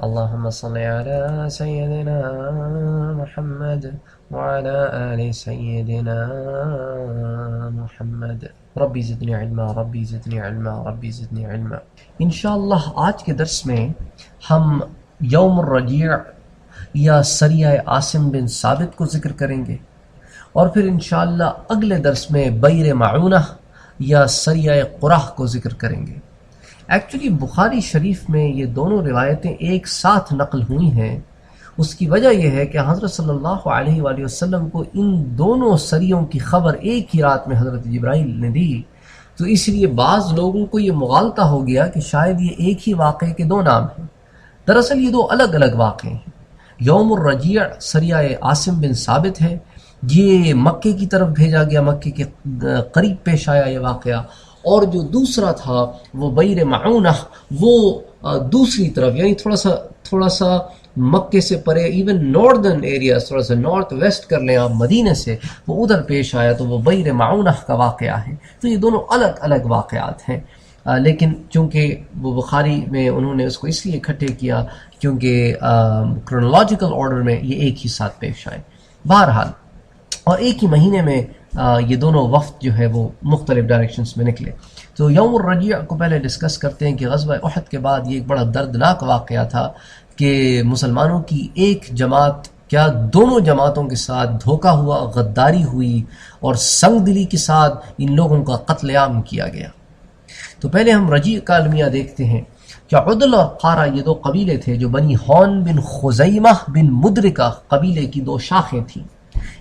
اللهم صل على سيدنا محمد وعلى آل سيدنا محمد ربی زدنی علما ربی زدنی علما ربی زدنی علما۔ انشاءاللہ آج کے درس میں ہم یوم الرجیع یا سریہ عاصم بن ثابت کو ذکر کریں گے، اور پھر انشاءاللہ اگلے درس میں بئر معونہ یا سریہ قرح کو ذکر کریں گے۔ ایکچولی بخاری شریف میں یہ دونوں روایتیں ایک ساتھ نقل ہوئی ہیں۔ اس کی وجہ یہ ہے کہ حضرت صلی اللہ علیہ وآلہ وسلم کو ان دونوں سریوں کی خبر ایک ہی رات میں حضرت جبرائیل نے دی، تو اس لیے بعض لوگوں کو یہ مغالطہ ہو گیا کہ شاید یہ ایک ہی واقعے کے دو نام ہیں۔ دراصل یہ دو الگ الگ واقعے ہیں۔ یوم الرجیع سریہ عاصم بن ثابت ہے، یہ مکے کی طرف بھیجا گیا، مکے کے قریب پیش آیا یہ واقعہ، اور جو دوسرا تھا وہ بئر معونہ، وہ دوسری طرف یعنی تھوڑا سا مکے سے پرے، ایون ناردرن ایریا، تھوڑا سا نارتھ ویسٹ کر لیں آپ مدینے سے، وہ ادھر پیش آیا، تو وہ بئر معونہ کا واقعہ ہے۔ تو یہ دونوں الگ الگ واقعات ہیں، لیکن چونکہ وہ بخاری میں انہوں نے اس کو اس لیے اکٹھے کیا کیونکہ کرونالوجیکل آرڈر میں یہ ایک ہی ساتھ پیش آئے۔ بہرحال، اور ایک ہی مہینے میں یہ دونوں وفد جو ہے وہ مختلف ڈائریکشنز میں نکلے۔ تو یوم الرجیع کو پہلے ڈسکس کرتے ہیں کہ غزوہ احد کے بعد یہ ایک بڑا دردناک واقعہ تھا کہ مسلمانوں کی ایک جماعت کیا دونوں جماعتوں کے ساتھ دھوکہ ہوا، غداری ہوئی، اور سنگ دلی کے ساتھ ان لوگوں کا قتل عام کیا گیا۔ تو پہلے ہم رجیع کا المیہ دیکھتے ہیں کہ عدل اور قارہ یہ دو قبیلے تھے جو بنی ہون بن خزیمہ بن مدرکہ قبیلے کی دو شاخیں تھیں۔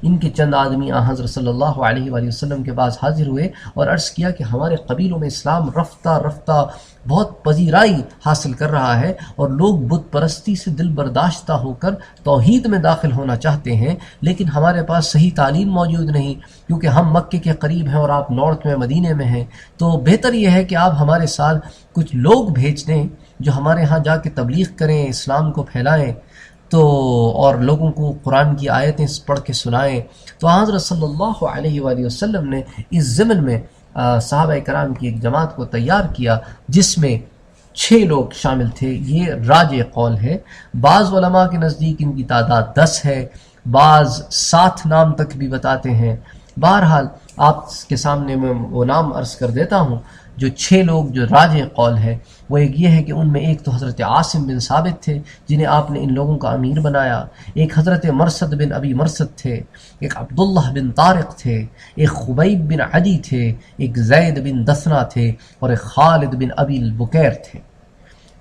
ان کے چند آدمی حضرت صلی اللہ علیہ وآلہ وسلم کے پاس حاضر ہوئے اور عرض کیا کہ ہمارے قبیلوں میں اسلام رفتہ رفتہ بہت پذیرائی حاصل کر رہا ہے، اور لوگ بت پرستی سے دل برداشتہ ہو کر توحید میں داخل ہونا چاہتے ہیں، لیکن ہمارے پاس صحیح تعلیم موجود نہیں، کیونکہ ہم مکے کے قریب ہیں اور آپ نارتھ میں مدینے میں ہیں۔ تو بہتر یہ ہے کہ آپ ہمارے ساتھ کچھ لوگ بھیج دیں جو ہمارے ہاں جا کے تبلیغ کریں، اسلام کو پھیلائیں، تو اور لوگوں کو قرآن کی آیتیں پڑھ کے سنائیں۔ تو حضرت صلی اللہ علیہ وآلہ وسلم نے اس ضمن میں صحابہ کرام کی ایک جماعت کو تیار کیا جس میں 6 لوگ شامل تھے۔ یہ راجع قول ہے، بعض علماء کے نزدیک ان کی تعداد 10 ہے، بعض 7 نام تک بھی بتاتے ہیں۔ بہرحال آپ کے سامنے میں وہ نام عرض کر دیتا ہوں۔ جو 6 لوگ جو راجع قول ہے وہ ایک یہ ہے کہ ان میں ایک تو حضرت عاصم بن ثابت تھے جنہیں آپ نے ان لوگوں کا امیر بنایا، ایک حضرت مرثد بن ابی مرثد تھے، ایک عبداللہ بن طارق تھے، ایک خبیب بن عدی تھے، ایک زید بن دثنہ تھے، اور ایک خالد بن ابی البکیر تھے۔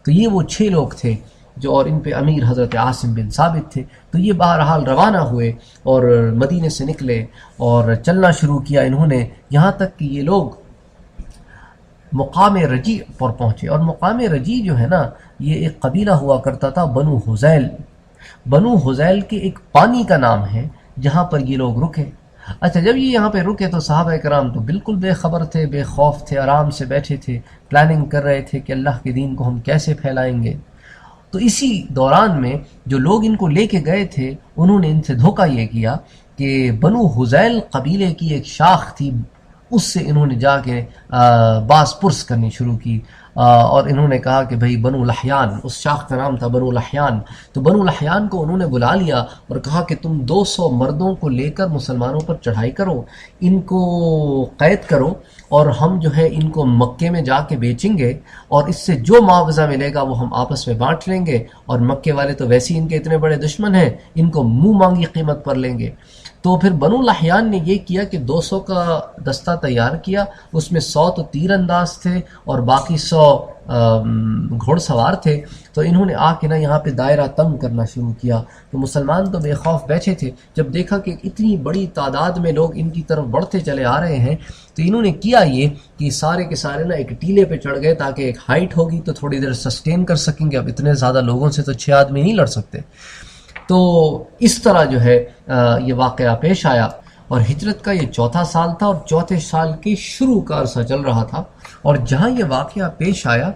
تو یہ وہ 6 لوگ تھے جو، اور ان پہ امیر حضرت عاصم بن ثابت تھے۔ تو یہ بہرحال روانہ ہوئے اور مدینے سے نکلے اور چلنا شروع کیا انہوں نے، یہاں تک کہ یہ لوگ مقام رجیع پر پہنچے۔ اور مقام رجیع جو ہے نا، یہ ایک قبیلہ ہوا کرتا تھا بنو حذیل۔ بنو حذیل کے ایک پانی کا نام ہے جہاں پر یہ لوگ رکے۔ اچھا، جب یہ یہاں پہ رکے تو صحابہ کرام تو بالکل بے خبر تھے، بے خوف تھے، آرام سے بیٹھے تھے، پلاننگ کر رہے تھے کہ اللہ کے دین کو ہم کیسے پھیلائیں گے۔ تو اسی دوران میں جو لوگ ان کو لے کے گئے تھے انہوں نے ان سے دھوکہ یہ کیا کہ بنو حذیل قبیلے کی ایک شاخ تھی، اس سے انہوں نے جا کے باز پرس کرنی شروع کی، اور انہوں نے کہا کہ بھئی بنو لحیان، اس شاخ کا نام تھا بنو لحیان۔ تو بنو لحیان کو انہوں نے بلا لیا اور کہا کہ تم 200 مردوں کو لے کر مسلمانوں پر چڑھائی کرو، ان کو قید کرو، اور ہم جو ہے ان کو مکے میں جا کے بیچیں گے، اور اس سے جو معاوضہ ملے گا وہ ہم آپس میں بانٹ لیں گے، اور مکے والے تو ویسے ہی ان کے اتنے بڑے دشمن ہیں، ان کو منہ مانگی قیمت پر لیں گے۔ تو پھر بنو لحیان نے یہ کیا کہ 200 کا دستہ تیار کیا، اس میں 100 تو تیر انداز تھے اور باقی 100 گھوڑ سوار تھے۔ تو انہوں نے آ کے نا یہاں پہ دائرہ تنگ کرنا شروع کیا۔ تو مسلمان تو بے خوف بیٹھے تھے، جب دیکھا کہ اتنی بڑی تعداد میں لوگ ان کی طرف بڑھتے چلے آ رہے ہیں، تو انہوں نے کیا یہ کہ سارے کے سارے نا ایک ٹیلے پہ چڑھ گئے تاکہ ایک ہائٹ ہوگی تو تھوڑی دیر سسٹین کر سکیں گے۔ اب اتنے زیادہ لوگوں سے تو 6 آدمی نہیں لڑ سکتے۔ تو اس طرح جو ہے یہ واقعہ پیش آیا، اور ہجرت کا یہ 4تھا سال تھا، اور 4تھے سال کے شروع کا عرصہ چل رہا تھا۔ اور جہاں یہ واقعہ پیش آیا،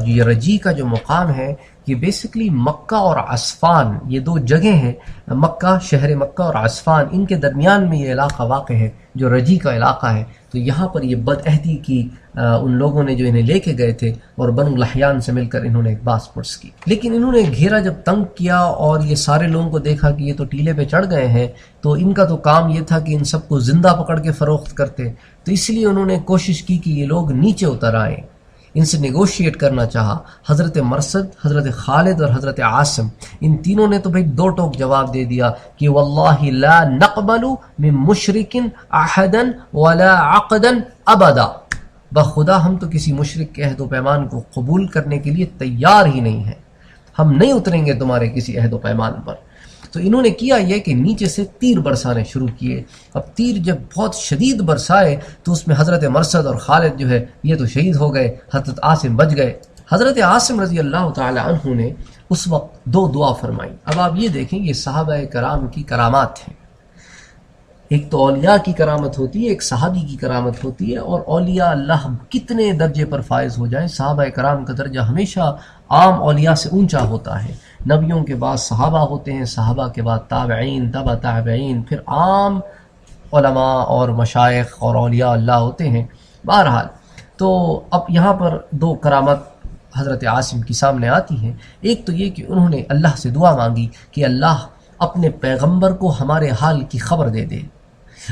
یہ رجیع کا جو مقام ہے، یہ بیسکلی مکہ اور عسفان یہ دو جگہیں ہیں، مکہ شہر مکہ اور عسفان ان کے درمیان میں یہ علاقہ واقع ہے جو رجی کا علاقہ ہے. تو یہاں پر یہ بد عہدی کی ان لوگوں نے جو انہیں لے کے گئے تھے اور بنو لحیان سے مل کر انہوں نے ایک باس پرس کی. لیکن انہوں نے گھیرا جب تنگ کیا اور یہ سارے لوگوں کو دیکھا کہ یہ تو ٹیلے پہ چڑھ گئے ہیں، تو ان کا تو کام یہ تھا کہ ان سب کو زندہ پکڑ کے فروخت کرتے. تو اس لیے انہوں نے کوشش کی کہ یہ لوگ نیچے اتر آئیں، ان سے نیگوشیٹ کرنا چاہا. حضرت مرثد، حضرت خالد اور حضرت عاصم ان تینوں نے تو بھائی دو ٹوک جواب دے دیا کہ واللہ لا نقبل من مشرک احدا ولا عقدا ابدا، بخدا ہم تو کسی مشرک کے عہد و پیمان کو قبول کرنے کے لیے تیار ہی نہیں ہیں، ہم نہیں اتریں گے تمہارے کسی عہد و پیمان پر. تو انہوں نے کیا یہ کہ نیچے سے تیر برسانے شروع کیے. اب تیر جب بہت شدید برسائے تو اس میں حضرت مرثد اور خالد جو ہے یہ تو شہید ہو گئے، حضرت عاصم بچ گئے. حضرت عاصم رضی اللہ تعالی عنہ نے اس وقت دو دعا فرمائی. اب آپ یہ دیکھیں یہ صحابہ کرام کی کرامات ہیں. ایک تو اولیاء کی کرامت ہوتی ہے، ایک صحابی کی کرامت ہوتی ہے، اور اولیاء اللہ کتنے درجے پر فائز ہو جائیں، صحابہ کرام کا درجہ ہمیشہ عام اولیاء سے اونچا ہوتا ہے. نبیوں کے بعد صحابہ ہوتے ہیں، صحابہ کے بعد تابعین، تبع تابعین، پھر عام علماء اور مشائخ اور اولیاء اللہ ہوتے ہیں. بہرحال تو اب یہاں پر دو کرامت حضرت عاصم کی سامنے آتی ہیں. ایک تو یہ کہ انہوں نے اللہ سے دعا مانگی کہ اللہ اپنے پیغمبر کو ہمارے حال کی خبر دے دے.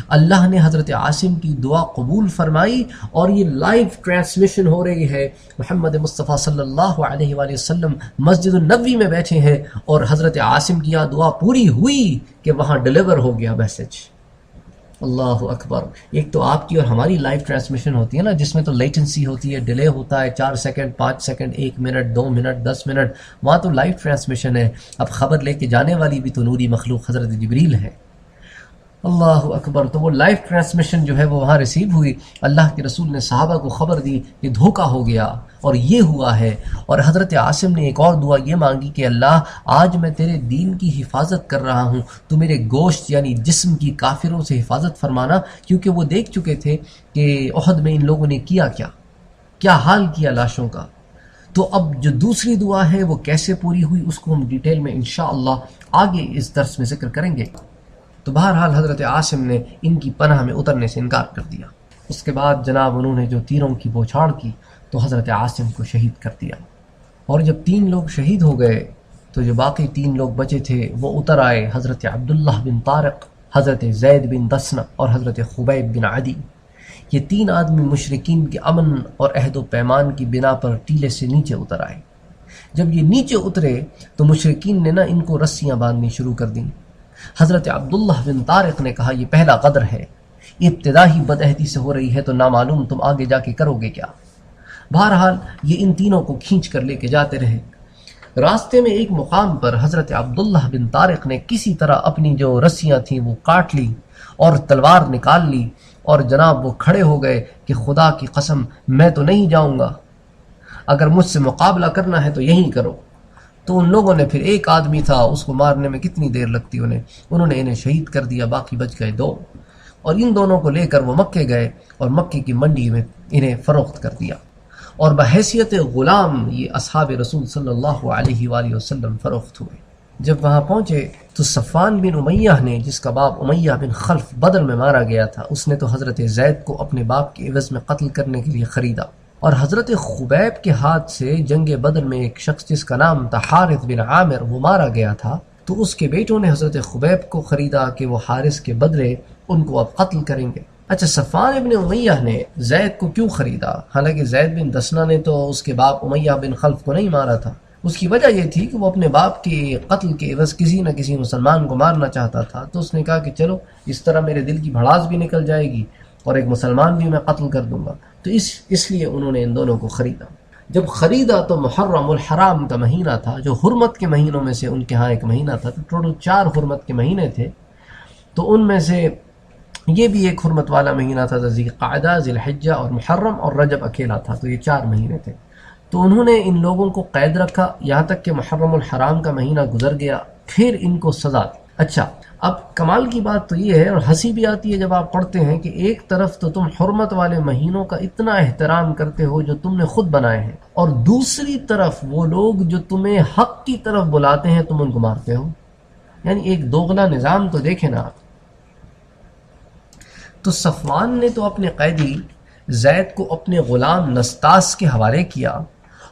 اللہ نے حضرت عاصم کی دعا قبول فرمائی اور یہ لائیو ٹرانسمیشن ہو رہی ہے. محمد مصطفیٰ صلی اللہ علیہ وآلہ وسلم مسجد النبوی میں بیٹھے ہیں اور حضرت عاصم کی دعا پوری ہوئی کہ وہاں ڈیلیور ہو گیا میسج. اللہ اکبر. ایک تو آپ کی اور ہماری لائیو ٹرانسمیشن ہوتی ہے نا، جس میں تو لیٹنسی ہوتی ہے، ڈیلے ہوتا ہے 4 second 5 second 1 minute 2 minute 10 minute. وہاں تو لائیو ٹرانسمیشن ہے. اب خبر لے کے جانے والی بھی تو نوری مخلوق حضرت جبریل ہے. اللہ اکبر. تو وہ لائیو ٹرانسمیشن جو ہے وہ وہاں ریسیو ہوئی. اللہ کے رسول نے صحابہ کو خبر دی کہ دھوکہ ہو گیا اور یہ ہوا ہے. اور حضرت عاصم نے ایک اور دعا یہ مانگی کہ اللہ آج میں تیرے دین کی حفاظت کر رہا ہوں، تو میرے گوشت یعنی جسم کی کافروں سے حفاظت فرمانا، کیونکہ وہ دیکھ چکے تھے کہ احد میں ان لوگوں نے کیا حال کیا لاشوں کا. تو اب جو دوسری دعا ہے وہ کیسے پوری ہوئی اس کو ہم ڈیٹیل میں انشاءاللہ آگے اس درس میں ذکر کریں گے. تو بہرحال حضرت عاصم نے ان کی پناہ میں اترنے سے انکار کر دیا. اس کے بعد جناب انہوں نے جو تیروں کی بوچھاڑ کی تو حضرت عاصم کو شہید کر دیا. اور جب 3 لوگ شہید ہو گئے تو جو باقی 3 لوگ بچے تھے وہ اتر آئے. حضرت عبداللہ بن طارق، حضرت زید بن دسنہ اور حضرت خبیب بن عدی. یہ 3 آدمی مشرکین کے امن اور عہد و پیمان کی بنا پر ٹیلے سے نیچے اتر آئے. جب یہ نیچے اترے تو مشرکین نے ان کو رسیاں باندھنی شروع کر دیں. حضرت عبداللہ بن طارق نے کہا یہ پہلا غدر ہے، ابتدا ہی بدعہدی سے ہو رہی ہے تو نامعلوم تم آگے جا کے کرو گے کیا. بہرحال یہ ان تینوں کو کھینچ کر لے کے جاتے رہے. راستے میں ایک مقام پر حضرت عبداللہ بن طارق نے کسی طرح اپنی جو رسیاں تھیں وہ کاٹ لی اور تلوار نکال لی، اور جناب وہ کھڑے ہو گئے کہ خدا کی قسم میں تو نہیں جاؤں گا، اگر مجھ سے مقابلہ کرنا ہے تو یہیں کرو. تو ان لوگوں نے پھر ایک آدمی تھا، اس کو مارنے میں کتنی دیر لگتی انہوں نے انہیں شہید کر دیا. باقی بچ گئے 2، اور ان دونوں کو لے کر وہ مکے گئے اور مکے کی منڈی میں انہیں فروخت کر دیا، اور بحیثیت غلام یہ اصحاب رسول صلی اللہ علیہ وآلہ وسلم فروخت ہوئے. جب وہاں پہنچے تو صفوان بن امیہ نے، جس کا باپ امیہ بن خلف بدر میں مارا گیا تھا، اس نے تو حضرت زید کو اپنے باپ کے عوض میں قتل کرنے کے لیے خریدا. اور حضرت خبیب کے ہاتھ سے جنگ بدر میں ایک شخص جس کا نام تھا حارث بن عامر وہ مارا گیا تھا، تو اس کے بیٹوں نے حضرت خبیب کو خریدا کہ وہ حارث کے بدلے ان کو اب قتل کریں گے. اچھا، صفوان بن امیہ نے زید کو کیوں خریدا؟ حالانکہ زید بن دسنہ نے تو اس کے باپ امیہ بن خلف کو نہیں مارا تھا. اس کی وجہ یہ تھی کہ وہ اپنے باپ کے قتل کے عوض کسی نہ کسی مسلمان کو مارنا چاہتا تھا. تو اس نے کہا کہ چلو اس طرح میرے دل کی بھڑاس بھی نکل جائے گی اور ایک مسلمان بھی میں قتل کر دوں گا. تو اس لیے انہوں نے ان دونوں کو خریدا. جب خریدا تو محرم الحرام کا مہینہ تھا، جو حرمت کے مہینوں میں سے ان کے ہاں ایک مہینہ تھا. تو ٹوٹل 4 حرمت کے مہینے تھے، تو ان میں سے یہ بھی ایک حرمت والا مہینہ تھا، ذی قعدہ، ذی الحجہ اور محرم، اور رجب اکیلا تھا. تو یہ 4 مہینے تھے. تو انہوں نے ان لوگوں کو قید رکھا یہاں تک کہ محرم الحرام کا مہینہ گزر گیا. پھر ان کو سزا دی. اچھا، اب کمال کی بات تو یہ ہے اور ہنسی بھی آتی ہے جب آپ پڑھتے ہیں کہ ایک طرف تو تم حرمت والے مہینوں کا اتنا احترام کرتے ہو جو تم نے خود بنائے ہیں، اور دوسری طرف وہ لوگ جو تمہیں حق کی طرف بلاتے ہیں تم ان کو مارتے ہو. یعنی ایک دوغلا نظام تو دیکھیں نا آپ. تو صفوان نے تو اپنے قیدی زید کو اپنے غلام نستاس کے حوالے کیا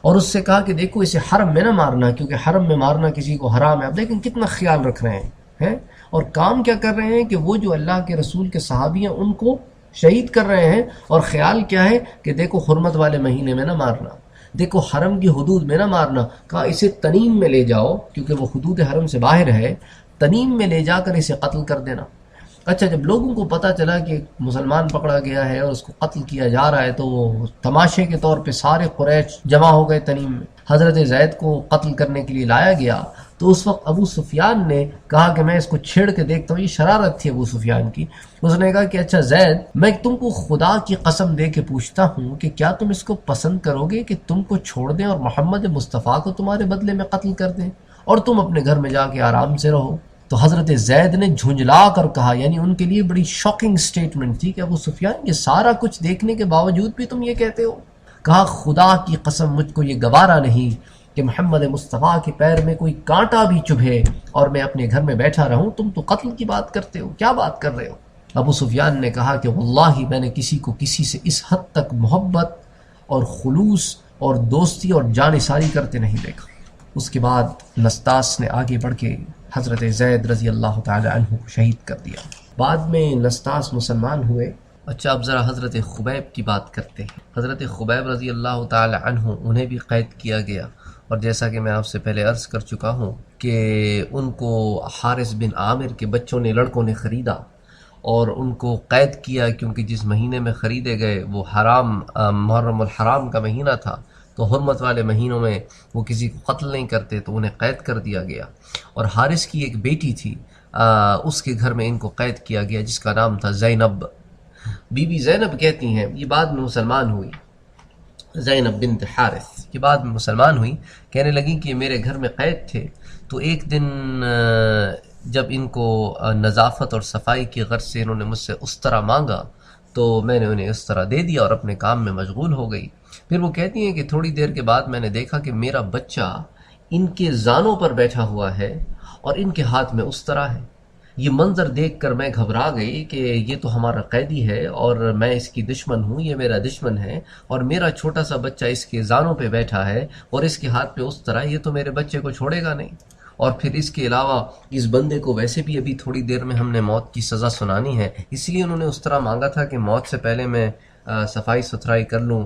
اور اس سے کہا کہ دیکھو اسے حرم میں نہ مارنا کیونکہ حرم میں مارنا کسی کو حرام ہے. اب لیکن کتنا خیال رکھ رہے ہیں اور کام کیا کر رہے ہیں کہ وہ جو اللہ کے رسول کے صحابی ہیں ان کو شہید کر رہے ہیں، اور خیال کیا ہے کہ دیکھو حرمت والے مہینے میں نہ مارنا، دیکھو حرم کی حدود میں نہ مارنا. کہا اسے تنیم میں لے جاؤ کیونکہ وہ حدود حرم سے باہر ہے، تنیم میں لے جا کر اسے قتل کر دینا. اچھا، جب لوگوں کو پتہ چلا کہ مسلمان پکڑا گیا ہے اور اس کو قتل کیا جا رہا ہے تو وہ تماشے کے طور پہ سارے قریش جمع ہو گئے تنیم میں. حضرت زید کو قتل کرنے کے لیے لایا گیا تو اس وقت ابو سفیان نے کہا کہ میں اس کو چھیڑ کے دیکھتا ہوں. یہ شرارت تھی ابو سفیان کی. اس نے کہا کہ اچھا زید، میں تم کو خدا کی قسم دے کے پوچھتا ہوں کہ کیا تم اس کو پسند کرو گے کہ تم کو چھوڑ دیں اور محمد مصطفیٰ کو تمہارے بدلے میں قتل کر دیں اور تم اپنے گھر میں جا کے آرام سے رہو؟ تو حضرت زید نے جھنجلا کر کہا، یعنی ان کے لیے بڑی شاکنگ سٹیٹمنٹ تھی کہ ابو سفیان یہ سارا کچھ دیکھنے کے باوجود بھی تم یہ کہتے ہو. کہا خدا کی قسم مجھ کو یہ گوارا نہیں کہ محمد مصطفیٰ کے پیر میں کوئی کانٹا بھی چبھے اور میں اپنے گھر میں بیٹھا رہوں. تم تو قتل کی بات کرتے ہو، کیا بات کر رہے ہو؟ ابو سفیان نے کہا کہ واللہ میں نے کسی کو کسی سے اس حد تک محبت اور خلوص اور دوستی اور جانثاری کرتے نہیں دیکھا. اس کے بعد نستاس نے آگے بڑھ کے حضرت زید رضی اللہ تعالی عنہ کو شہید کر دیا. بعد میں نستاس مسلمان ہوئے. اچھا، اب ذرا حضرت خبیب کی بات کرتے ہیں. حضرت خبیب رضی اللہ تعالی عنہ انہیں بھی قید کیا گیا، اور جیسا کہ میں آپ سے پہلے عرض کر چکا ہوں کہ ان کو حارث بن عامر کے بچوں نے، لڑکوں نے خریدا اور ان کو قید کیا، کیونکہ جس مہینے میں خریدے گئے وہ حرام محرم الحرام کا مہینہ تھا، تو حرمت والے مہینوں میں وہ کسی کو قتل نہیں کرتے، تو انہیں قید کر دیا گیا. اور حارث کی ایک بیٹی تھی، اس کے گھر میں ان کو قید کیا گیا جس کا نام تھا زینب. بی بی زینب کہتی ہیں، یہ بعد میں مسلمان ہوئی، زینب بنت حارث یہ بعد میں مسلمان ہوئی، کہنے لگی کہ میرے گھر میں قید تھے تو ایک دن جب ان کو نظافت اور صفائی کی غرض سے انہوں نے مجھ سے اس طرح مانگا تو میں نے انہیں اس طرح دے دیا اور اپنے کام میں مشغول ہو گئی. پھر وہ کہتی ہیں کہ تھوڑی دیر کے بعد میں نے دیکھا کہ میرا بچہ ان کے زانوں پر بیٹھا ہوا ہے اور ان کے ہاتھ میں اس طرح ہے. یہ منظر دیکھ کر میں گھبرا گئی کہ یہ تو ہمارا قیدی ہے اور میں اس کی دشمن ہوں، یہ میرا دشمن ہے اور میرا چھوٹا سا بچہ اس کے زانوں پہ بیٹھا ہے اور اس کے ہاتھ پہ اس طرح، یہ تو میرے بچے کو چھوڑے گا نہیں. اور پھر اس کے علاوہ اس بندے کو ویسے بھی ابھی تھوڑی دیر میں ہم نے موت کی سزا سنانی ہے، اس لیے انہوں نے اس طرح مانگا تھا کہ موت سے پہلے میں صفائی ستھرائی کر لوں،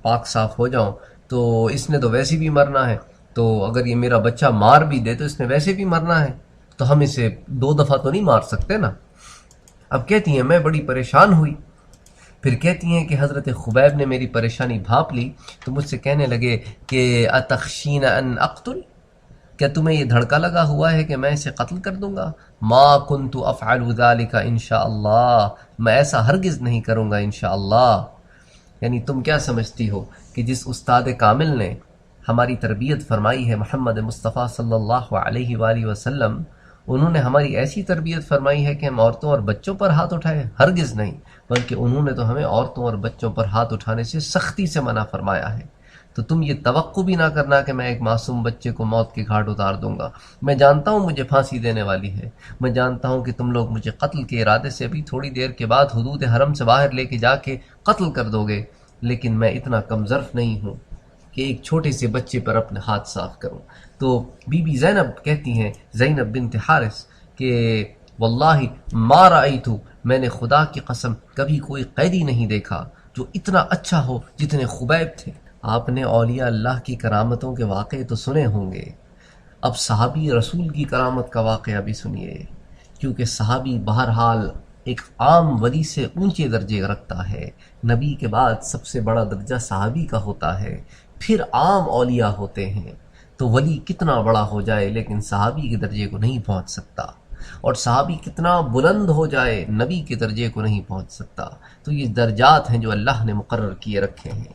پاک صاف ہو جاؤں. تو اس نے تو ویسے بھی مرنا ہے، تو اگر یہ میرا بچہ مار بھی دے تو اس نے ویسے بھی مرنا ہے، تو ہم اسے 2 دفعہ تو نہیں مار سکتے نا. اب کہتی ہیں میں بڑی پریشان ہوئی. پھر کہتی ہیں کہ حضرت خبیب نے میری پریشانی بھانپ لی تو مجھ سے کہنے لگے کہ اتخشین ان اقتل، کیا تمہیں یہ دھڑکا لگا ہوا ہے کہ میں اسے قتل کر دوں گا؟ ما کنت افعل ذلك انشاءاللہ، میں ایسا ہرگز نہیں کروں گا انشاءاللہ. یعنی تم کیا سمجھتی ہو کہ جس استاد کامل نے ہماری تربیت فرمائی ہے، محمد مصطفیٰ صلی اللہ علیہ وآلہ وسلم، انہوں نے ہماری ایسی تربیت فرمائی ہے کہ ہم عورتوں اور بچوں پر ہاتھ اٹھائیں؟ ہرگز نہیں، بلکہ انہوں نے تو ہمیں عورتوں اور بچوں پر ہاتھ اٹھانے سے سختی سے منع فرمایا ہے. تو تم یہ توقع بھی نہ کرنا کہ میں ایک معصوم بچے کو موت کے گھاٹ اتار دوں گا. میں جانتا ہوں مجھے پھانسی دینے والی ہے، میں جانتا ہوں کہ تم لوگ مجھے قتل کے ارادے سے ابھی تھوڑی دیر کے بعد حدود حرم سے باہر لے کے جا کے قتل کر دو گے، لیکن میں اتنا کم ظرف نہیں ہوں کہ ایک چھوٹے سے بچے پر اپنے ہاتھ صاف کروں. تو بی بی زینب کہتی ہیں، زینب بنت حارث، کہ واللہ ما رأیتو، میں نے خدا کی قسم کبھی کوئی قیدی نہیں دیکھا جو اتنا اچھا ہو جتنے خبیب تھے. آپ نے اولیاء اللہ کی کرامتوں کے واقعے تو سنے ہوں گے، اب صحابی رسول کی کرامت کا واقعہ بھی سنیے، کیونکہ صحابی بہرحال ایک عام ولی سے اونچے درجے رکھتا ہے. نبی کے بعد سب سے بڑا درجہ صحابی کا ہوتا ہے، پھر عام اولیاء ہوتے ہیں. تو ولی کتنا بڑا ہو جائے لیکن صحابی کے درجے کو نہیں پہنچ سکتا، اور صحابی کتنا بلند ہو جائے نبی کے درجے کو نہیں پہنچ سکتا. تو یہ درجات ہیں جو اللہ نے مقرر کیے رکھے ہیں.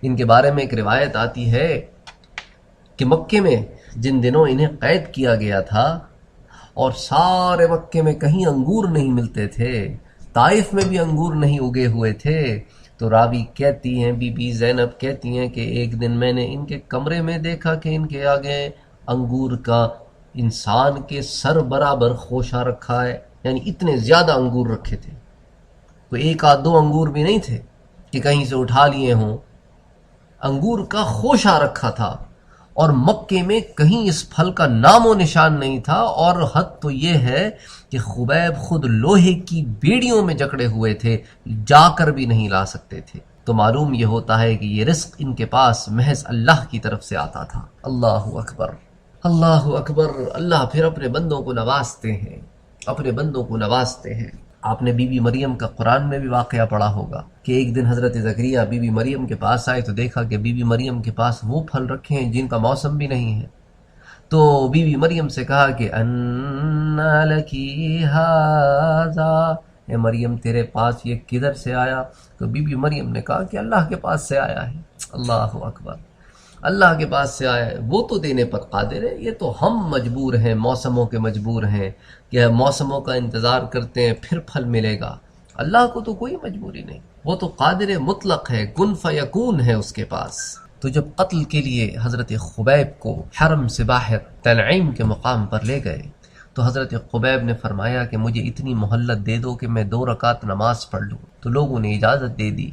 ان کے بارے میں ایک روایت آتی ہے کہ مکے میں جن دنوں انہیں قید کیا گیا تھا اور سارے مکے میں کہیں انگور نہیں ملتے تھے، طائف میں بھی انگور نہیں اگے ہوئے تھے۔ تو راوی کہتی ہیں، بی بی زینب کہتی ہیں کہ ایک دن میں نے ان کے کمرے میں دیکھا کہ ان کے آگے انگور کا انسان کے سر برابر خوشہ رکھا ہے، یعنی اتنے زیادہ انگور رکھے تھے، کوئی ایک آدھ دو انگور بھی نہیں تھے کہ کہیں سے اٹھا لیے ہوں، انگور کا خوشہ رکھا تھا، اور مکے میں کہیں اس پھل کا نام و نشان نہیں تھا، اور حد تو یہ ہے کہ خبیب خود لوہے کی بیڑیوں میں جکڑے ہوئے تھے، جا کر بھی نہیں لا سکتے تھے۔ تو معلوم یہ ہوتا ہے کہ یہ رزق ان کے پاس محض اللہ کی طرف سے آتا تھا۔ اللہ اکبر، اللہ اکبر۔ اللہ پھر اپنے بندوں کو نوازتے ہیں، اپنے بندوں کو نوازتے ہیں۔ آپ نے بی بی مریم کا قرآن میں بھی واقعہ پڑھا ہوگا کہ ایک دن حضرت زکریا بی بی مریم کے پاس آئے تو دیکھا کہ بی بی مریم کے پاس وہ پھل رکھے ہیں جن کا موسم بھی نہیں ہے۔ تو بی بی مریم سے کہا کہ انا لکی ھذا، اے مریم تیرے پاس یہ کدھر سے آیا؟ تو بی بی مریم نے کہا کہ اللہ کے پاس سے آیا ہے۔ اللہ اکبر، اللہ کے پاس سے آیا ہے، وہ تو دینے پر قادر ہے، یہ تو ہم مجبور ہیں، موسموں کے مجبور ہیں کہ موسموں کا انتظار کرتے ہیں پھر پھل ملے گا۔ اللہ کو تو کوئی مجبوری نہیں، وہ تو قادر مطلق ہے، کن فیکون ہے اس کے پاس۔ تو جب قتل کے لیے حضرت خبیب کو حرم سے باہر تنعیم کے مقام پر لے گئے تو حضرت خبیب نے فرمایا کہ مجھے اتنی مہلت دے دو کہ میں 2 رکعت نماز پڑھ لوں۔ تو لوگوں نے اجازت دے دی،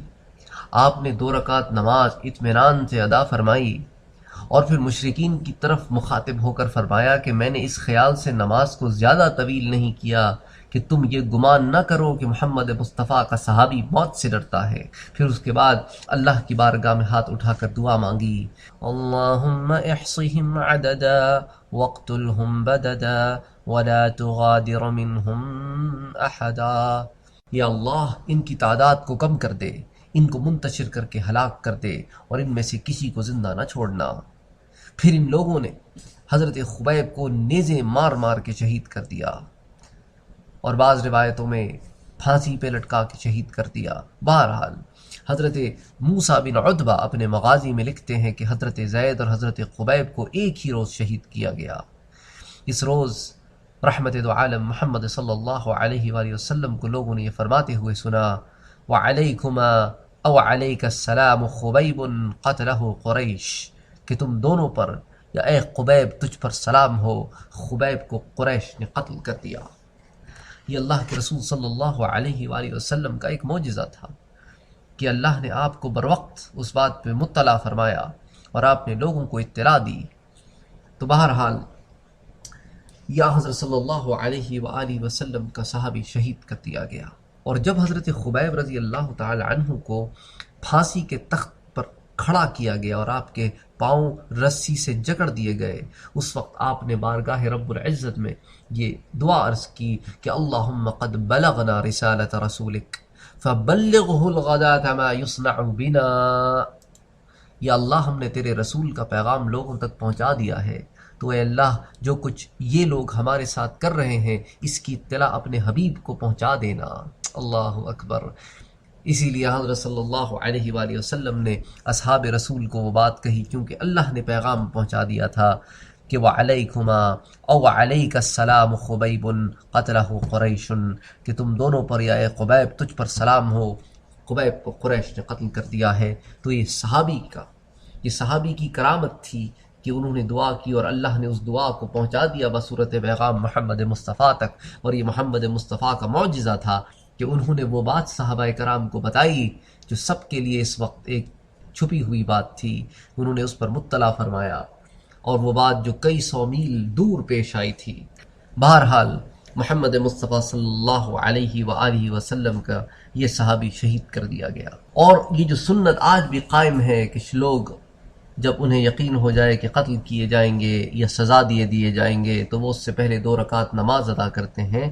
آپ نے 2 رکعت نماز اطمینان سے ادا فرمائی، اور پھر مشرکین کی طرف مخاطب ہو کر فرمایا کہ میں نے اس خیال سے نماز کو زیادہ طویل نہیں کیا کہ تم یہ گمان نہ کرو کہ محمد مصطفیٰ کا صحابی موت سے ڈرتا ہے۔ پھر اس کے بعد اللہ کی بارگاہ میں ہاتھ اٹھا کر دعا مانگی، اللہم احصہم عددا واقتلہم بددا ولا تغادر منہم احدا، یا اللہ ان کی تعداد کو کم کر دے، ان کو منتشر کر کے ہلاک کر دے، اور ان میں سے کسی کو زندہ نہ چھوڑنا۔ پھر ان لوگوں نے حضرت خبیب کو نیزے مار مار کے شہید کر دیا، اور بعض روایتوں میں پھانسی پہ لٹکا کے شہید کر دیا۔ بہرحال حضرت موسیٰ بن عتبہ اپنے مغازی میں لکھتے ہیں کہ حضرت زید اور حضرت خبیب کو ایک ہی روز شہید کیا گیا۔ اس روز رحمت دو عالم محمد صلی اللہ علیہ وآلہ وسلم کو لوگوں نے یہ فرماتے ہوئے سنا، وعلیکما او علیک السلام خبیب قتلہ قریش، کہ تم دونوں پر، یا اے خبیب تجھ پر سلام ہو، خبیب کو قریش نے قتل کر دیا۔ یہ اللہ کے رسول صلی اللہ علیہ وآلہ وسلم کا ایک معجزہ تھا کہ اللہ نے آپ کو بروقت اس بات پہ مطلع فرمایا اور آپ نے لوگوں کو اطلاع دی۔ تو بہرحال یا حضرت صلی اللہ علیہ وآلہ وسلم کا صحابی شہید کر دیا گیا، اور جب حضرت خبیب رضی اللہ تعالی عنہ کو پھانسی کے تخت پر کھڑا کیا گیا اور آپ کے پاؤں رسی سے جکڑ دیے گئے، اس وقت آپ نے بارگاہ رب العزت میں یہ دعا عرض کی کہ اللہم قد بلغنا رسالت رسولک فبلغہ الغداة ما یصنع بنا، یا اللہ ہم نے تیرے رسول کا پیغام لوگوں تک پہنچا دیا ہے، تو اے اللہ جو کچھ یہ لوگ ہمارے ساتھ کر رہے ہیں اس کی اطلاع اپنے حبیب کو پہنچا دینا۔ اللہ اکبر۔ اسی لیے حضرت صلی اللہ علیہ وآلہ وسلم نے اصحاب رسول کو وہ بات کہی کیونکہ اللہ نے پیغام پہنچا دیا تھا کہ وعلیکما او علیک السلام خبیب قتلہ قریش، کہ تم دونوں پر یا اے خبیب تجھ پر سلام ہو، خبیب کو قریش نے قتل کر دیا ہے۔ تو یہ صحابی کی کرامت تھی کہ انہوں نے دعا کی اور اللہ نے اس دعا کو پہنچا دیا بصورت پیغام محمد مصطفیٰ تک، اور یہ محمد مصطفیٰ کا معجزہ تھا کہ انہوں نے وہ بات صحابہ کرام کو بتائی جو سب کے لیے اس وقت ایک چھپی ہوئی بات تھی، انہوں نے اس پر مطلع فرمایا، اور وہ بات جو کئی 100 میل دور پیش آئی تھی۔ بہرحال محمد مصطفیٰ صلی اللہ علیہ وآلہ وسلم کا یہ صحابی شہید کر دیا گیا۔ اور یہ جو سنت آج بھی قائم ہے کہ لوگ جب انہیں یقین ہو جائے کہ قتل کیے جائیں گے یا سزا دیے جائیں گے تو وہ اس سے پہلے 2 رکعت نماز ادا کرتے ہیں۔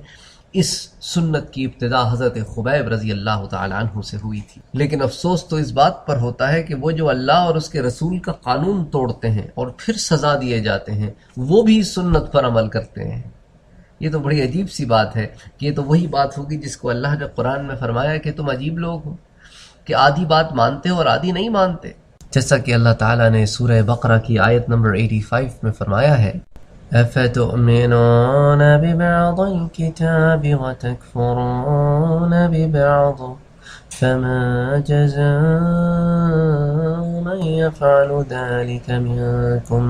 اس سنت کی ابتدا حضرت خبیب رضی اللہ تعالی عنہ سے ہوئی تھی، لیکن افسوس تو اس بات پر ہوتا ہے کہ وہ جو اللہ اور اس کے رسول کا قانون توڑتے ہیں اور پھر سزا دیے جاتے ہیں وہ بھی سنت پر عمل کرتے ہیں۔ یہ تو بڑی عجیب سی بات ہے کہ یہ تو وہی بات ہوگی جس کو اللہ نے قرآن میں فرمایا کہ تم عجیب لوگ ہو کہ آدھی بات مانتے ہو اور آدھی نہیں مانتے، جیسا کہ اللہ تعالیٰ نے سورہ بقرہ کی آیت نمبر 85 میں فرمایا ہے أفتؤمنون ببعض الكتاب وتكفرون ببعض فما جزاء من يفعل ذلك منكم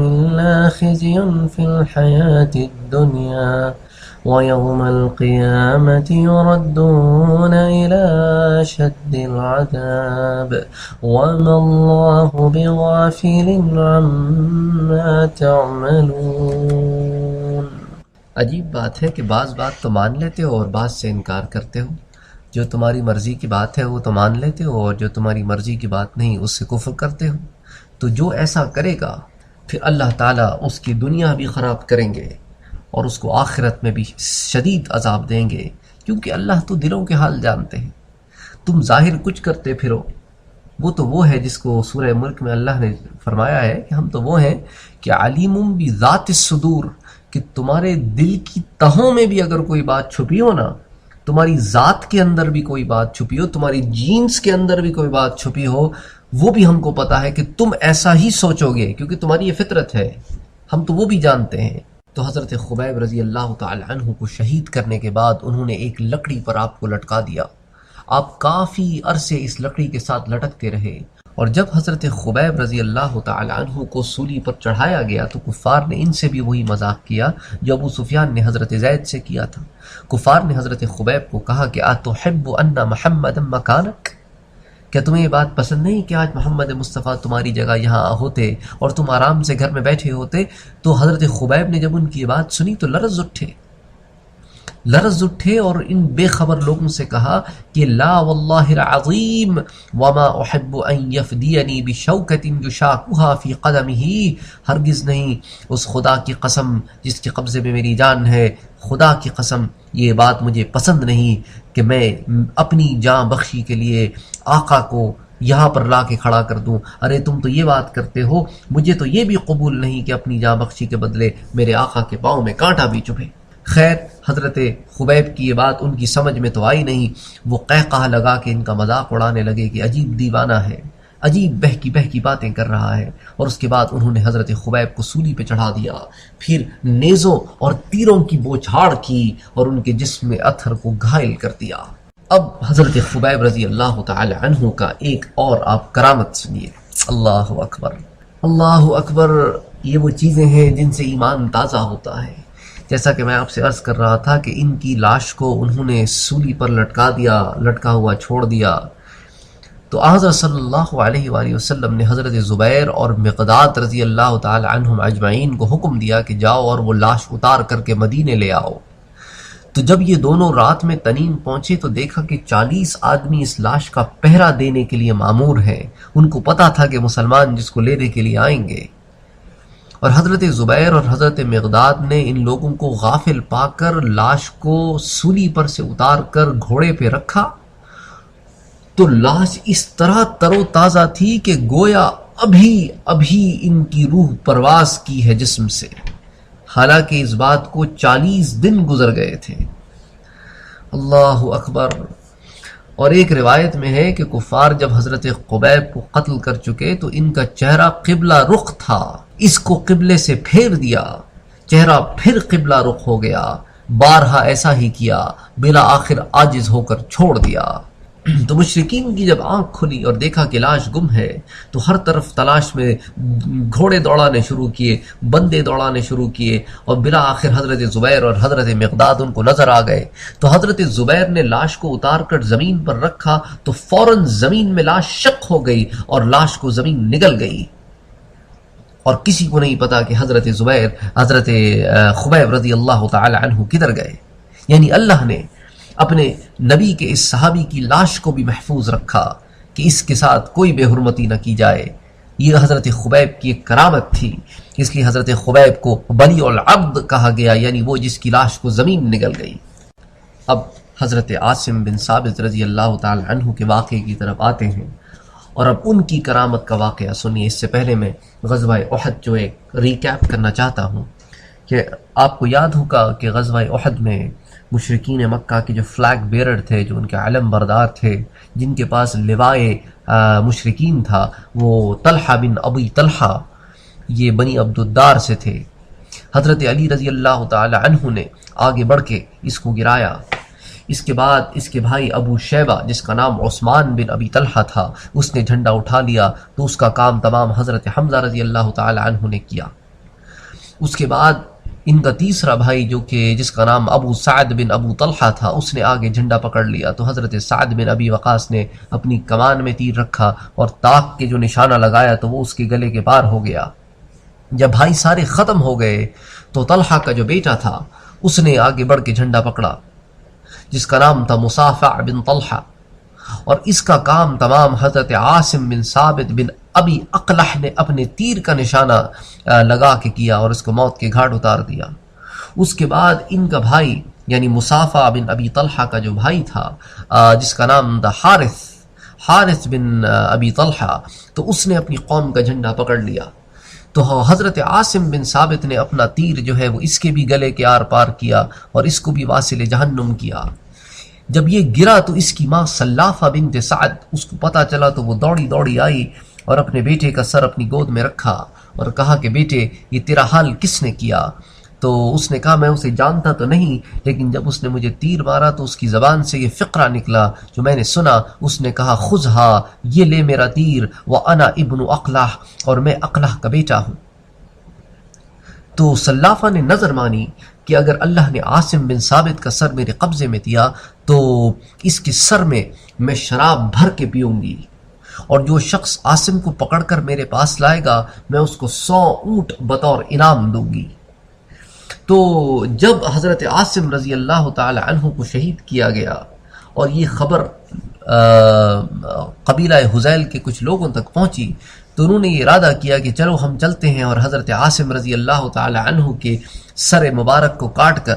إلا خزي في الحياة الدنيا ويوم القيامة يردون إلى أشد العذاب وما الله بغافل عما تعملون. عجیب بات ہے کہ بعض بات تو مان لیتے ہو اور بعض سے انکار کرتے ہو. جو تمہاری مرضی کی بات ہے وہ تو مان لیتے ہو اور جو تمہاری مرضی کی بات نہیں اس سے کفر کرتے ہو. تو جو ایسا کرے گا پھر اللہ تعالیٰ اس کی دنیا بھی خراب کریں گے اور اس کو آخرت میں بھی شدید عذاب دیں گے، کیونکہ اللہ تو دلوں کے حال جانتے ہیں. تم ظاہر کچھ کرتے پھرو، وہ تو وہ ہے جس کو سورہ ملک میں اللہ نے فرمایا ہے کہ ہم تو وہ ہیں کہ علیم بذات الصدور، کہ تمہارے دل کی تہوں میں بھی اگر کوئی بات چھپی ہو نا، تمہاری ذات کے اندر بھی کوئی بات چھپی ہو، تمہاری جینز کے اندر بھی کوئی بات چھپی ہو، وہ بھی ہم کو پتا ہے کہ تم ایسا ہی سوچو گے، کیونکہ تمہاری یہ فطرت ہے، ہم تو وہ بھی جانتے ہیں. تو حضرت خبیب رضی اللہ تعالی عنہ کو شہید کرنے کے بعد انہوں نے ایک لکڑی پر آپ کو لٹکا دیا. آپ کافی عرصے اس لکڑی کے ساتھ لٹکتے رہے، اور جب حضرت خبیب رضی اللہ تعالی عنہ کو سولی پر چڑھایا گیا تو کفار نے ان سے بھی وہی مذاق کیا جو ابو سفیان نے حضرت زید سے کیا تھا. کفار نے حضرت خبیب کو کہا کہ اتحب ان محمد مکانک، کیا تمہیں یہ بات پسند نہیں کہ آج محمد مصطفیٰ تمہاری جگہ یہاں ہوتے اور تم آرام سے گھر میں بیٹھے ہوتے؟ تو حضرت خبیب نے جب ان کی بات سنی تو لرز اٹھے اور ان بے خبر لوگوں سے کہا کہ لا واللہ العظیم وما احب ان یفدینی بشوکۃ یشاکھا فی قدمہ، ہرگز نہیں، اس خدا کی قسم جس کے قبضے میں میری جان ہے، خدا کی قسم یہ بات مجھے پسند نہیں کہ میں اپنی جان بخشی کے لیے آقا کو یہاں پر لا کے کھڑا کر دوں. ارے تم تو یہ بات کرتے ہو، مجھے تو یہ بھی قبول نہیں کہ اپنی جان بخشی کے بدلے میرے آقا کے پاؤں میں کانٹا بھی چبھے. خیر حضرت خبیب کی یہ بات ان کی سمجھ میں تو آئی نہیں، وہ قہقہ لگا کے ان کا مذاق اڑانے لگے کہ عجیب دیوانہ ہے، عجیب بہکی باتیں کر رہا ہے. اور اس کے بعد انہوں نے حضرت خبیب کو سولی پہ چڑھا دیا، پھر نیزوں اور تیروں کی بوچھاڑ کی اور ان کے جسم میں اطہر کو گھائل کر دیا. اب حضرت خبیب رضی اللہ تعالی عنہ کا ایک اور آپ کرامت سنیے. اللہ اکبر، اللہ اکبر. یہ وہ چیزیں ہیں جن سے ایمان تازہ ہوتا ہے. جیسا کہ میں آپ سے عرض کر رہا تھا کہ ان کی لاش کو انہوں نے سولی پر لٹکا ہوا چھوڑ دیا. تو حضرت صلی اللہ علیہ وآلہ وسلم نے حضرت زبیر اور مقداد رضی اللہ تعالی عنہم اجمعین کو حکم دیا کہ جاؤ اور وہ لاش اتار کر کے مدینے لے آؤ. تو جب یہ دونوں رات میں تنیم پہنچے تو دیکھا کہ 40 آدمی اس لاش کا پہرا دینے کے لیے مامور ہیں. ان کو پتا تھا کہ مسلمان جس کو لینے کے لیے آئیں گے. اور حضرت زبیر اور حضرت مقداد نے ان لوگوں کو غافل پا کر لاش کو سولی پر سے اتار کر گھوڑے پہ رکھا تو لاش اس طرح تر و تازہ تھی کہ گویا ابھی ان کی روح پرواز کی ہے جسم سے، حالانکہ اس بات کو 40 دن گزر گئے تھے. اللہ اکبر. اور ایک روایت میں ہے کہ کفار جب حضرت خبیب کو قتل کر چکے تو ان کا چہرہ قبلہ رخ تھا، اس کو قبلے سے پھیر دیا، چہرہ پھر قبلہ رخ ہو گیا، بارہا ایسا ہی کیا، بلا آخر عاجز ہو کر چھوڑ دیا. تو مشرکین کی جب آنکھ کھلی اور دیکھا کہ لاش گم ہے تو ہر طرف تلاش میں گھوڑے دوڑانے شروع کیے، بندے دوڑانے شروع کیے، اور بلا آخر حضرت زبیر اور حضرت مقداد ان کو نظر آ گئے. تو حضرت زبیر نے لاش کو اتار کر زمین پر رکھا تو فوراً زمین میں لاش شق ہو گئی اور لاش کو زمین نگل گئی، اور کسی کو نہیں پتا کہ حضرت خبیب رضی اللہ تعالی عنہ کدھر گئے. یعنی اللہ نے اپنے نبی کے اس صحابی کی لاش کو بھی محفوظ رکھا کہ اس کے ساتھ کوئی بے حرمتی نہ کی جائے. یہ حضرت خبیب کی ایک کرامت تھی، اس لیے حضرت خبیب کو بلی العبد کہا گیا، یعنی وہ جس کی لاش کو زمین نگل گئی. اب حضرت عاصم بن ثابت رضی اللہ تعالی عنہ کے واقعے کی طرف آتے ہیں، اور اب ان کی کرامت کا واقعہ سنیے. اس سے پہلے میں غزوہ احد جو ایک ریکیپ کرنا چاہتا ہوں کہ آپ کو یاد ہوگا کہ غزوہ احد میں مشرکین مکہ کے جو فلیگ بیرر تھے، جو ان کے علم بردار تھے، جن کے پاس لوائے مشرکین تھا، وہ طلحہ بن ابی طلحہ، یہ بنی عبد الدار سے تھے. حضرت علی رضی اللہ تعالی عنہ نے آگے بڑھ کے اس کو گرایا۔ اس کے بعد اس کے بھائی ابو شیبہ جس کا نام عثمان بن ابی طلحہ تھا، اس نے جھنڈا اٹھا لیا، تو اس کا کام تمام حضرت حمزہ رضی اللہ تعالی عنہ نے کیا۔ اس کے بعد ان کا تیسرا بھائی جو کہ جس کا نام ابو سعد بن ابو طلحہ تھا، اس نے آگے جھنڈا پکڑ لیا، تو حضرت سعد بن ابی وقاص نے اپنی کمان میں تیر رکھا اور طاق کے جو نشانہ لگایا تو وہ اس کے گلے کے پار ہو گیا۔ جب بھائی سارے ختم ہو گئے تو طلحہ کا جو بیٹا تھا اس نے آگے بڑھ کے جھنڈا پکڑا، جس کا نام تھا مصافع بن طلحہ، اور اس کا کام تمام حضرت عاصم بن ثابت بن ابی اقلح نے اپنے تیر کا نشانہ لگا کے کیا اور اس کو موت کے گھاٹ اتار دیا۔ اس کے بعد ان کا بھائی یعنی مصافع بن ابی طلحہ کا جو بھائی تھا جس کا نام تھا حارث بن ابی طلحہ، تو اس نے اپنی قوم کا جھنڈا پکڑ لیا، تو حضرت عاصم بن ثابت نے اپنا تیر جو ہے وہ اس کے بھی گلے کے آر پار کیا اور اس کو بھی واصل جہنم کیا۔ جب یہ گرا تو اس کی ماں سلافہ بنت سعد، اس کو پتہ چلا تو وہ دوڑی آئی اور اپنے بیٹے کا سر اپنی گود میں رکھا اور کہا کہ بیٹے یہ تیرا حال کس نے کیا؟ تو اس نے کہا میں اسے جانتا تو نہیں، لیکن جب اس نے مجھے تیر مارا تو اس کی زبان سے یہ فقرہ نکلا جو میں نے سنا۔ اس نے کہا خذھا، یہ لے میرا تیر، وانا ابن اقلح، اور میں اقلح کا بیٹا ہوں۔ تو سلافہ نے نظر مانی کہ اگر اللہ نے عاصم بن ثابت کا سر میرے قبضے میں دیا تو اس کے سر میں شراب بھر کے پیوں گی، اور جو شخص عاصم کو پکڑ کر میرے پاس لائے گا میں اس کو 100 اونٹ بطور انعام دوں گی۔ تو جب حضرت عاصم رضی اللہ تعالی عنہ کو شہید کیا گیا اور یہ خبر قبیلہ حذیل کے کچھ لوگوں تک پہنچی، تو انہوں نے یہ ارادہ کیا کہ چلو ہم چلتے ہیں اور حضرت عاصم رضی اللہ تعالی عنہ کے سر مبارک کو کاٹ کر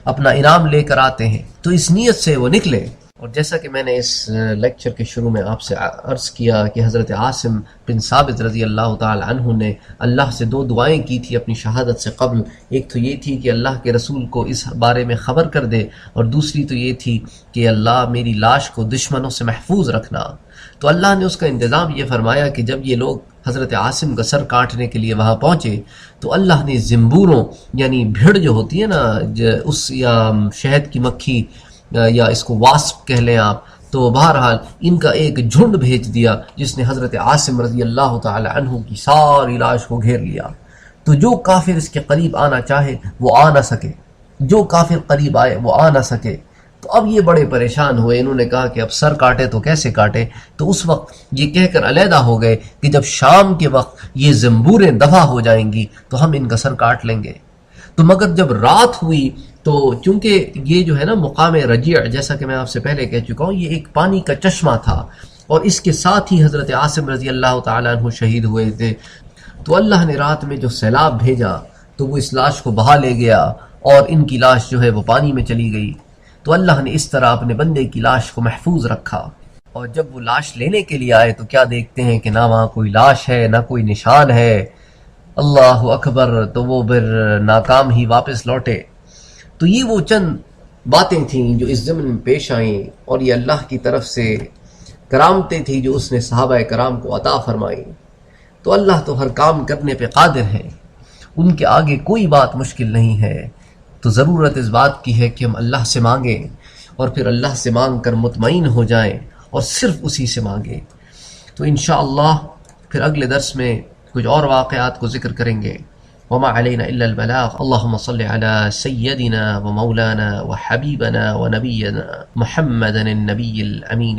اپنا انعام لے کر آتے ہیں۔ تو اس نیت سے وہ نکلے، اور جیسا کہ میں نے اس لیکچر کے شروع میں آپ سے عرض کیا کہ حضرت عاصم بن ثابت رضی اللہ تعالی عنہ نے اللہ سے 2 دعائیں کی تھی اپنی شہادت سے قبل۔ ایک تو یہ تھی کہ اللہ کے رسول کو اس بارے میں خبر کر دے، اور دوسری تو یہ تھی کہ اللہ میری لاش کو دشمنوں سے محفوظ رکھنا۔ تو اللہ نے اس کا انتظام یہ فرمایا کہ جب یہ لوگ حضرت عاصم کا سر کاٹنے کے لیے وہاں پہنچے تو اللہ نے زنبوروں یعنی بھیڑ جو ہوتی ہے نا، اس یا شہد کی مکھی یا اس کو واسپ کہہ لیں آپ، تو بہرحال ان کا ایک جھنڈ بھیج دیا جس نے حضرت عاصم رضی اللہ تعالی عنہ کی ساری لاش کو گھیر لیا۔ تو جو کافر اس کے قریب آنا چاہے وہ آ نہ سکے، جو کافر قریب آئے وہ آ نہ سکے۔ تو اب یہ بڑے پریشان ہوئے، انہوں نے کہا کہ اب سر کاٹے تو کیسے کاٹے؟ تو اس وقت یہ کہہ کر علیحدہ ہو گئے کہ جب شام کے وقت یہ زنبوریں دفع ہو جائیں گی تو ہم ان کا سر کاٹ لیں گے۔ تو مگر جب رات ہوئی تو چونکہ یہ جو ہے نا مقام رجیع، جیسا کہ میں آپ سے پہلے کہہ چکا ہوں، یہ ایک پانی کا چشمہ تھا، اور اس کے ساتھ ہی حضرت عاصم رضی اللہ تعالیٰ عنہ شہید ہوئے تھے۔ تو اللہ نے رات میں جو سیلاب بھیجا تو وہ اس لاش کو بہا لے گیا، اور ان کی لاش جو ہے وہ پانی میں چلی گئی۔ تو اللہ نے اس طرح اپنے بندے کی لاش کو محفوظ رکھا، اور جب وہ لاش لینے کے لیے آئے تو کیا دیکھتے ہیں کہ نہ وہاں کوئی لاش ہے نہ کوئی نشان ہے۔ اللہ اکبر! تو وہ پھر ناکام ہی واپس لوٹے۔ تو یہ وہ چند باتیں تھیں جو اس ضمن میں پیش آئیں، اور یہ اللہ کی طرف سے کرامتیں تھیں جو اس نے صحابہ کرام کو عطا فرمائیں۔ تو اللہ تو ہر کام کرنے پہ قادر ہے، ان کے آگے کوئی بات مشکل نہیں ہے۔ تو ضرورت اس بات کی ہے کہ ہم اللہ سے مانگیں، اور پھر اللہ سے مانگ کر مطمئن ہو جائیں اور صرف اسی سے مانگیں۔ تو انشاءاللہ پھر اگلے درس میں کچھ اور واقعات کو ذکر کریں گے۔ وما علینا الا البلاغ۔ اللہم صل علی سیدنا و مولانا و حبیبنا و نبینا محمد النبی الامین